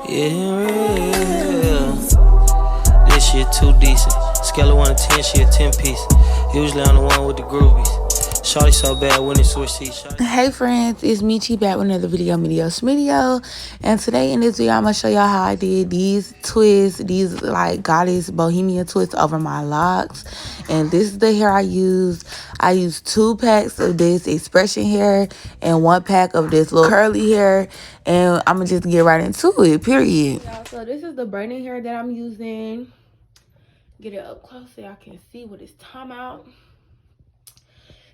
Yeah, this shit too decent. Scale of 1 to 10, she a 10 piece. Usually I'm the one with the groovies. Shawty so bad when it switch seats. Hey friends, it's Michi back with another video, and today in this video I'm gonna show y'all how I did these twists, these like goddess bohemian twists over my locks. And this is the hair I used. I used 2 packs of this expression hair and 1 pack of this little curly hair, and I'm gonna just get right into it, period. So this is the braiding hair that I'm using. Get it up close so y'all can see what it's talking about.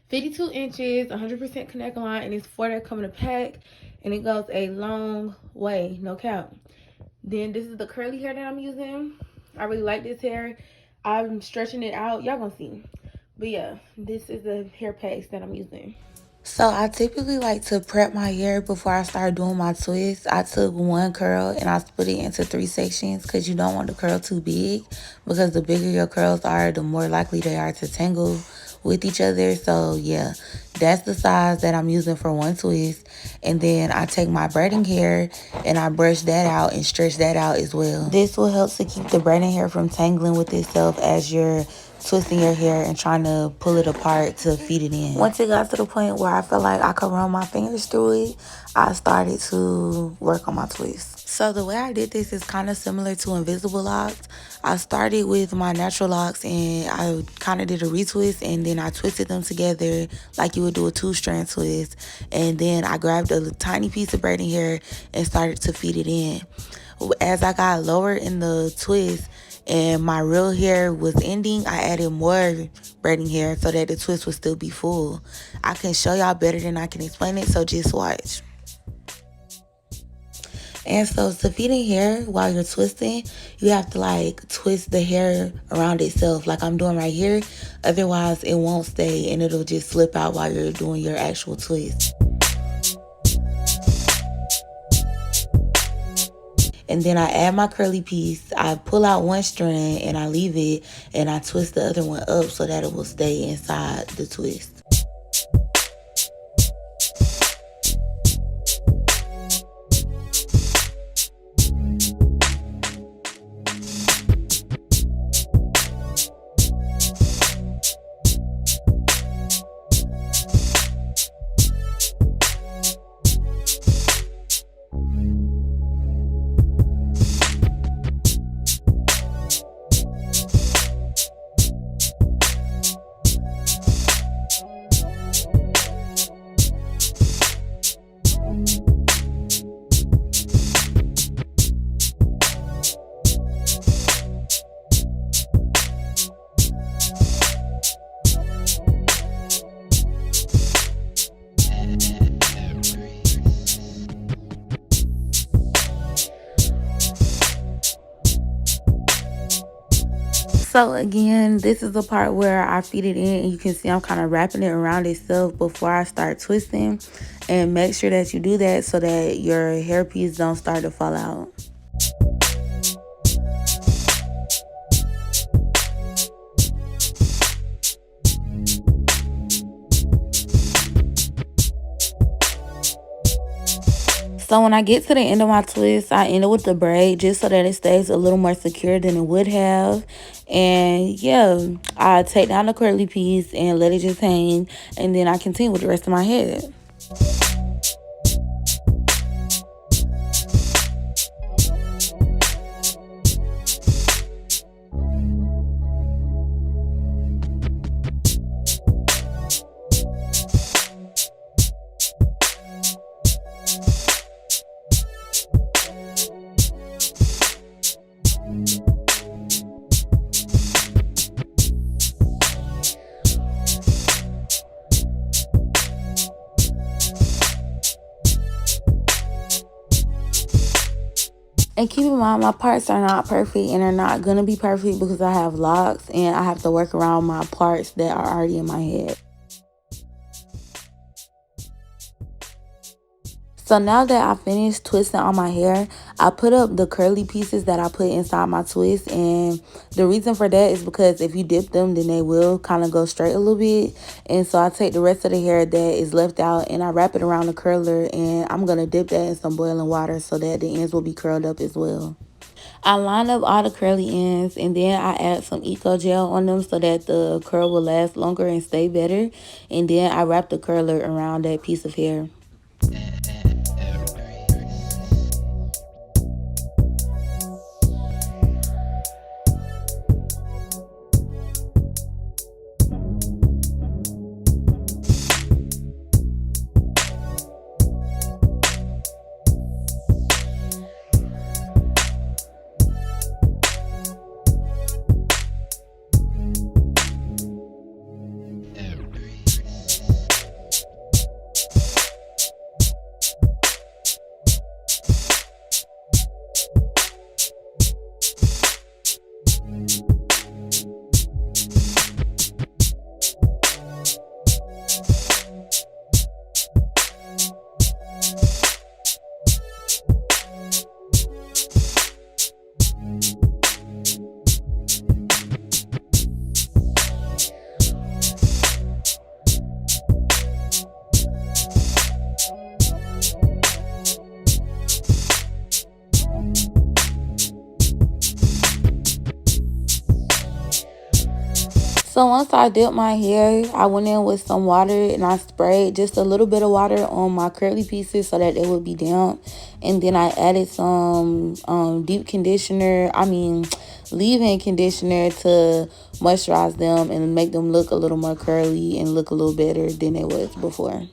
52 inches, 100% connect line, and it's 4 that come in a pack, and it goes a long way, no cap. Then this is the curly hair that I'm using. I really like this hair. I'm stretching it out. Y'all gonna see. But yeah, this is the hair packs that I'm using. So I typically like to prep my hair before I start doing my twists. I took 1 curl and I split it into 3 sections because you don't want the curl too big, because the bigger your curls are, the more likely they are to tangle with each other. So yeah, that's the size that I'm using for 1 twist. And then I take my braiding hair and I brush that out and stretch that out as well. This will help to keep the braiding hair from tangling with itself as you're twisting your hair and trying to pull it apart to feed it in. Once it got to the point where I felt like I could run my fingers through it, I started to work on my twists. So the way I did this is kind of similar to invisible locks. I started with my natural locks and I kind of did a retwist, and then I twisted them together like you would do a 2-strand twist. And then I grabbed a tiny piece of braiding hair and started to feed it in. As I got lower in the twist and my real hair was ending, I added more braiding hair so that the twist would still be full. I can show y'all better than I can explain it, so just watch. And so to feed in hair while you're twisting, you have to like twist the hair around itself like I'm doing right here. Otherwise it won't stay and it'll just slip out while you're doing your actual twist. And then I add my curly piece, I pull out 1 strand and I leave it, and I twist the other one up so that it will stay inside the twist. So again, this is the part where I feed it in, and you can see I'm kind of wrapping it around itself before I start twisting. And make sure that you do that so that your hairpiece don't start to fall out. So when I get to the end of my twist, I end it with the braid just so that it stays a little more secure than it would have. And yeah, I take down the curly piece and let it just hang, and then I continue with the rest of my head. And keep in mind, my parts are not perfect and are not going to be perfect because I have locks and I have to work around my parts that are already in my head. So now that I finished twisting on my hair, I put up the curly pieces that I put inside my twist. And the reason for that is because if you dip them, then they will kind of go straight a little bit. And so I take the rest of the hair that is left out and I wrap it around the curler. And I'm going to dip that in some boiling water so that the ends will be curled up as well. I line up all the curly ends and then I add some eco gel on them so that the curl will last longer and stay better. And then I wrap the curler around that piece of hair. So once I dipped my hair, I went in with some water and I sprayed just a little bit of water on my curly pieces so that they would be damp. And then I added some leave-in conditioner to moisturize them and make them look a little more curly and look a little better than they was before.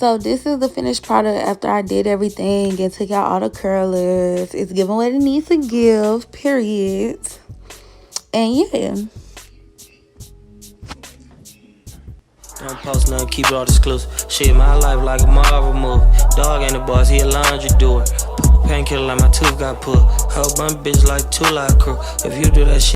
So this is the finished product after I did everything and took out all the curlers. It's giving what it needs to give, period. And yeah. Don't post nothing, keep it all exclusive. Shit, my life like a Marvel movie. Dog ain't the boss, he a laundry doer. Painkiller like my tooth got pulled. Whole bunch bitch like 2 Live Crew. If you do that shit.